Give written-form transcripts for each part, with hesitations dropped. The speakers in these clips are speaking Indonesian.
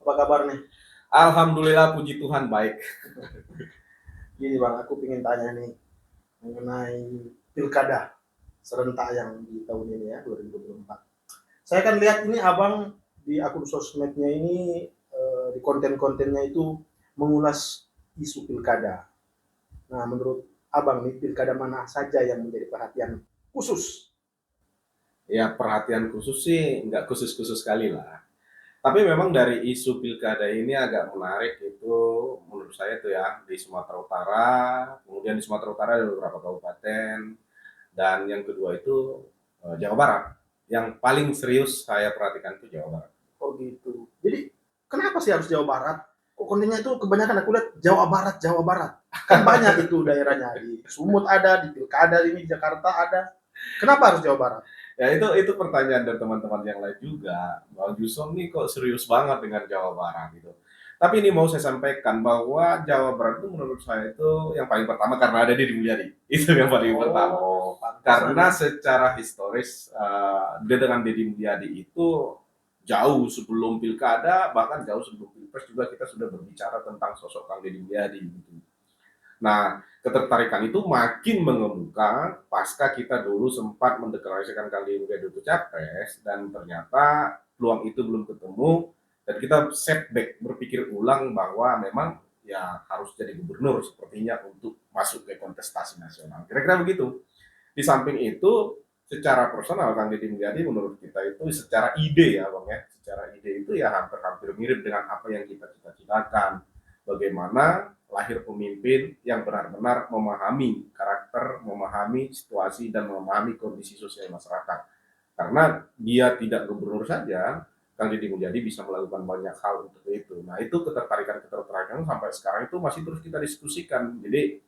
Apa kabar nih? Alhamdulillah, puji Tuhan baik. Gini Bang, aku pengen tanya nih mengenai pilkada serentak yang di tahun ini ya, 2024. Saya kan lihat ini Abang di akun sosmednya ini, di konten-kontennya itu mengulas isu pilkada. Nah, menurut Abang nih, pilkada mana saja yang menjadi perhatian khusus? Ya, perhatian khusus sih nggak khusus-khusus sekali lah. Tapi memang dari isu pilkada ini agak menarik itu menurut saya tuh ya di Sumatera Utara, kemudian di Sumatera Utara ada beberapa kabupaten, dan yang kedua itu Jawa Barat. Yang paling serius saya perhatikan itu Jawa Barat. Oh gitu. Jadi kenapa sih harus Jawa Barat? Kok kontennya itu kebanyakan aku lihat Jawa Barat, Jawa Barat. Kan banyak itu daerahnya. Di Sumut ada, di Pilkada ini di Jakarta ada. Kenapa harus Jawa Barat? Ya itu pertanyaan dari teman-teman yang lain juga. Bang Juson nih kok serius banget dengan Jawa Barat gitu. Tapi ini mau saya sampaikan bahwa Jawa Barat itu menurut saya itu yang paling pertama karena ada Deddy Mulyadi. Itu yang paling pertama. Oh, pantesan. Karena secara historis dia dengan Deddy Mulyadi itu jauh sebelum pilkada, bahkan jauh sebelum pilpres juga kita sudah berbicara tentang sosok Kang Deddy Mulyadi gitu. Nah, ketertarikan itu makin mengemuka pasca kita dulu sempat mendeklarasikan Kang Deddy Mulyadi untuk capres, dan ternyata peluang itu belum ketemu, dan kita setback berpikir ulang bahwa memang ya harus jadi gubernur sepertinya untuk masuk ke kontestasi nasional. Kira-kira begitu. Di samping itu, secara personal Kang Deddy Mulyadi menurut kita itu secara ide ya Bang ya, secara ide itu ya hampir-hampir mirip dengan apa yang kita cita-citakan. Bagaimana lahir pemimpin yang benar-benar memahami karakter, memahami situasi, dan memahami kondisi sosial masyarakat. Karena dia tidak gubernur saja, Kang Deddy Mulyadi bisa melakukan banyak hal untuk itu. Nah, itu ketertarikan sampai sekarang itu masih terus kita diskusikan. Jadi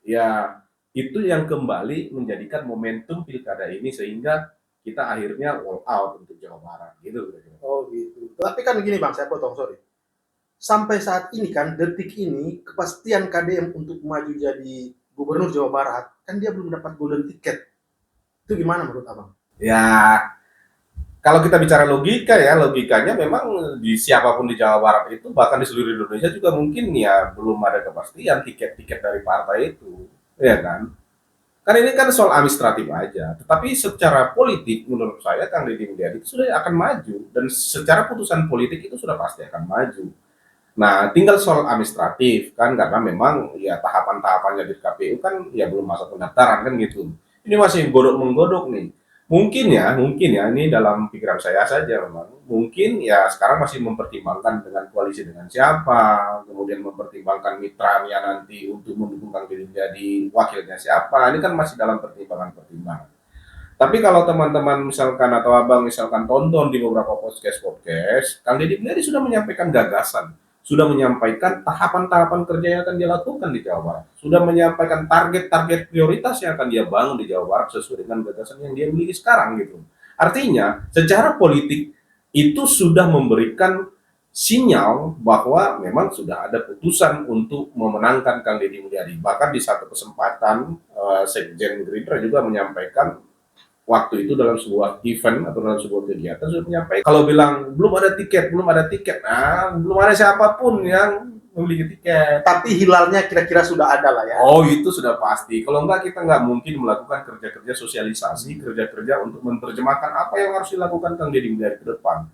ya itu yang kembali menjadikan momentum pilkada ini sehingga kita akhirnya all out untuk Jawa Barat gitu. Oh gitu. Tapi kan begini Bang, saya potong, sorry. Sampai saat ini kan, detik ini, kepastian KDM untuk maju jadi gubernur Jawa Barat, kan dia belum dapat golden ticket. Itu gimana menurut Abang? Ya, kalau kita bicara logika ya, logikanya memang di siapapun di Jawa Barat itu, bahkan di seluruh Indonesia juga mungkin ya belum ada kepastian tiket-tiket dari partai itu, ya kan? Kan ini kan soal administratif aja, tetapi secara politik menurut saya Kang Deddy Mulyadi itu sudah akan maju, dan secara putusan politik itu sudah pasti akan maju. Nah, tinggal soal administratif kan, karena memang ya tahapan-tahapannya di KPU kan ya belum masuk pendaftaran kan gitu. Ini masih godok-menggodok nih. Mungkin ya, ini dalam pikiran saya saja memang. Mungkin ya sekarang masih mempertimbangkan dengan koalisi dengan siapa, kemudian mempertimbangkan mitranya nanti untuk mendukung Kang Deddy jadi wakilnya siapa. Ini kan masih dalam pertimbangan-pertimbangan. Tapi kalau teman-teman misalkan atau abang misalkan tonton di beberapa podcast, Kang Deddy Mulyadi sudah menyampaikan gagasan, sudah menyampaikan tahapan-tahapan kerja yang akan dia lakukan di Jawa Barat, sudah menyampaikan target-target prioritas yang akan dia bangun di Jawa Barat sesuai dengan gagasan yang dia miliki sekarang gitu. Artinya, secara politik itu sudah memberikan sinyal bahwa memang sudah ada putusan untuk memenangkan Kang Deddy Mulyadi. Bahkan di satu kesempatan, Sekjen Gerindra juga menyampaikan waktu itu dalam sebuah event atau dalam sebuah kegiatan sudah menyampaikan kalau bilang belum ada tiket, nah belum ada siapapun yang memiliki tiket. Tapi hilalnya kira-kira sudah ada lah ya. Oh itu sudah pasti. Kalau enggak kita nggak mungkin melakukan kerja-kerja sosialisasi, kerja-kerja untuk menerjemahkan apa yang harus dilakukan Kang Deddy dari ke depan.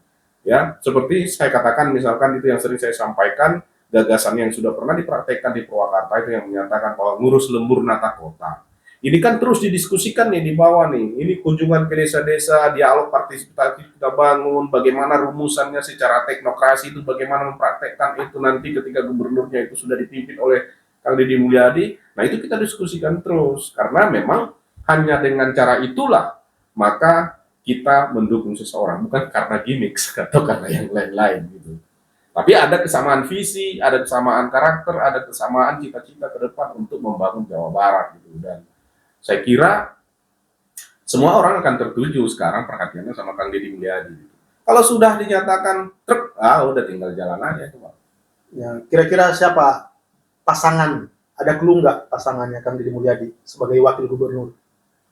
Ya, seperti saya katakan misalkan itu yang sering saya sampaikan, gagasan yang sudah pernah dipraktekkan di Purwakarta itu yang menyatakan bahwa ngurus lembur nata kota. Ini kan terus didiskusikan nih di bawah nih. Ini kunjungan ke desa-desa, dialog partisipatif kita bangun, bagaimana rumusannya secara teknokrasi itu, bagaimana mempraktekkan itu nanti ketika gubernurnya itu sudah dipimpin oleh Kang Deddy Mulyadi. Nah itu kita diskusikan terus, karena memang hanya dengan cara itulah maka kita mendukung seseorang, bukan karena gimmick atau karena yang lain-lain gitu. Tapi ada kesamaan visi, ada kesamaan karakter, ada kesamaan cita-cita ke depan untuk membangun Jawa Barat gitu. Dan saya kira semua orang akan tertuju sekarang perhatiannya sama Kang Deddy Mulyadi. Kalau sudah dinyatakan truk, udah tinggal jalan aja cuma. Ya, kira-kira siapa pasangan? Ada clue nggak pasangannya Kang Deddy Mulyadi sebagai wakil gubernur?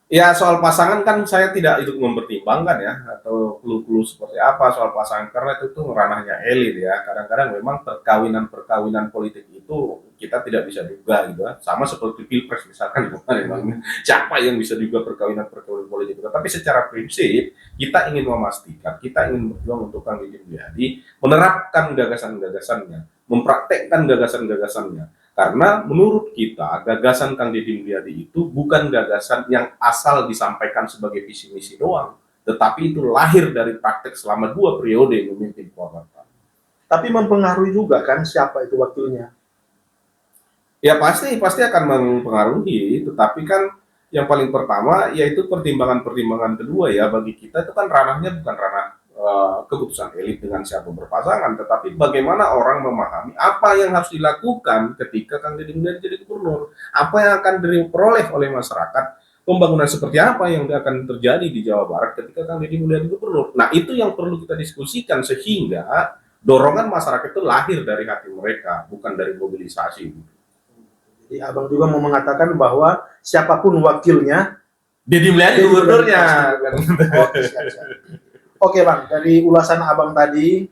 Ya soal pasangan kan saya tidak ikut mempertimbangkan ya atau clue-clue seperti apa soal pasangan karena itu tuh ranahnya elit ya. Kadang-kadang memang perkawinan-perkawinan politik itu kita tidak bisa duga gitu ya. Sama seperti pilpres misalkan memang siapa yang bisa duga perkawinan-perkawinan politik itu. Tapi secara prinsip kita ingin memastikan, kita ingin berjuang untuk Kang Deddy Mulyadi menerapkan gagasan-gagasannya, mempraktekkan gagasan-gagasannya. Karena menurut kita gagasan Kang Deddy Mulyadi itu bukan gagasan yang asal disampaikan sebagai visi misi doang, tetapi itu lahir dari praktek selama 2 periode memimpin Polri. Tapi mempengaruhi juga kan siapa itu wakilnya. Ya pasti pasti akan mempengaruhi, tetapi kan yang paling pertama yaitu pertimbangan-pertimbangan kedua ya bagi kita itu kan ranahnya bukan ranah keputusan elit dengan siapa berpasangan, tetapi bagaimana orang memahami apa yang harus dilakukan ketika Kang Deddy Mulyadi jadi gubernur, apa yang akan diperoleh oleh masyarakat, pembangunan seperti apa yang akan terjadi di Jawa Barat ketika Kang Deddy Mulyadi gubernur. Nah itu yang perlu kita diskusikan sehingga dorongan masyarakat itu lahir dari hati mereka, bukan dari mobilisasi. Jadi abang juga mau mengatakan bahwa siapapun wakilnya, Deddy Mulyadi gubernurnya. Oke, siap. Oke bang, dari ulasan abang tadi,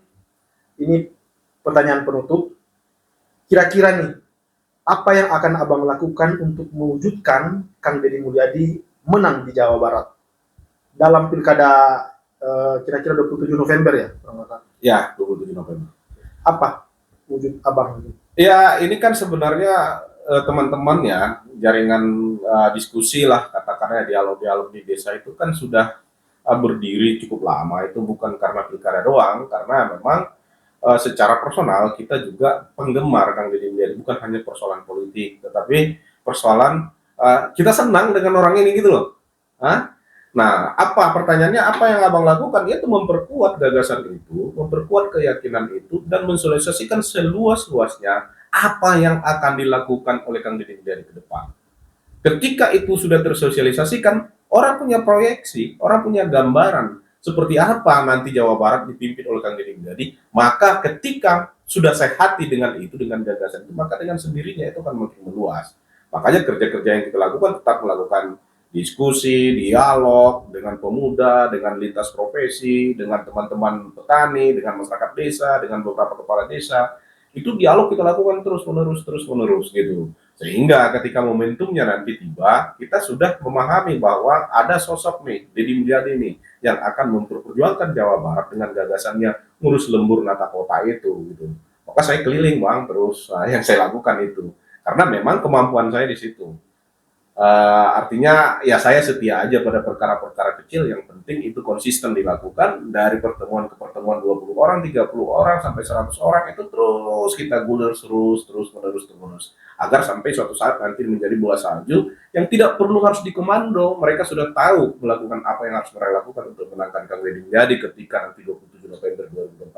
ini pertanyaan penutup. Kira-kira nih, apa yang akan abang lakukan untuk mewujudkan Kang Deddy Mulyadi menang di Jawa Barat dalam pilkada kira-kira 27 November ya? Ya, 27 November. Apa wujud abang? Ya, ini kan sebenarnya teman-teman ya, jaringan diskusi lah, katakannya dialog-dialog di desa itu kan sudah berdiri cukup lama. Itu bukan karena pilkada doang, karena memang secara personal kita juga penggemar Kang Deddy Mulyadi, bukan hanya persoalan politik, tetapi persoalan kita senang dengan orang ini gitu loh. Hah? Nah, apa pertanyaannya? Apa yang abang lakukan? Yaitu memperkuat gagasan itu, memperkuat keyakinan itu, dan mensosialisasikan seluas-luasnya apa yang akan dilakukan oleh Kang Deddy Mulyadi ke depan. Ketika itu sudah tersosialisasikan, orang punya proyeksi, orang punya gambaran seperti apa nanti Jawa Barat dipimpin oleh Kang Deddy Mulyadi. Maka ketika sudah sehati dengan itu, dengan gagasan itu, maka dengan sendirinya itu akan makin meluas. Makanya kerja-kerja yang kita lakukan tetap melakukan diskusi, dialog dengan pemuda, dengan lintas profesi, dengan teman-teman petani, dengan masyarakat desa, dengan beberapa kepala desa. Itu dialog kita lakukan terus menerus gitu. Sehingga ketika momentumnya nanti tiba, kita sudah memahami bahwa ada sosok nih, Deddy Mulyadi nih, yang akan memperjuangkan Jawa Barat dengan gagasannya ngurus lembur nata kota itu gitu. Maka saya keliling bang terus, yang saya lakukan itu karena memang kemampuan saya di situ. Artinya ya saya setia aja pada perkara-perkara kecil, yang penting itu konsisten dilakukan dari pertemuan ke pertemuan, 20 orang, 30 orang sampai 100 orang itu terus kita gulir terus menerus agar sampai suatu saat nanti menjadi bola salju yang tidak perlu harus dikomando. Mereka sudah tahu melakukan apa yang harus mereka lakukan untuk menangkan Kang Deddy Mulyadi ketika nanti 27 November 2024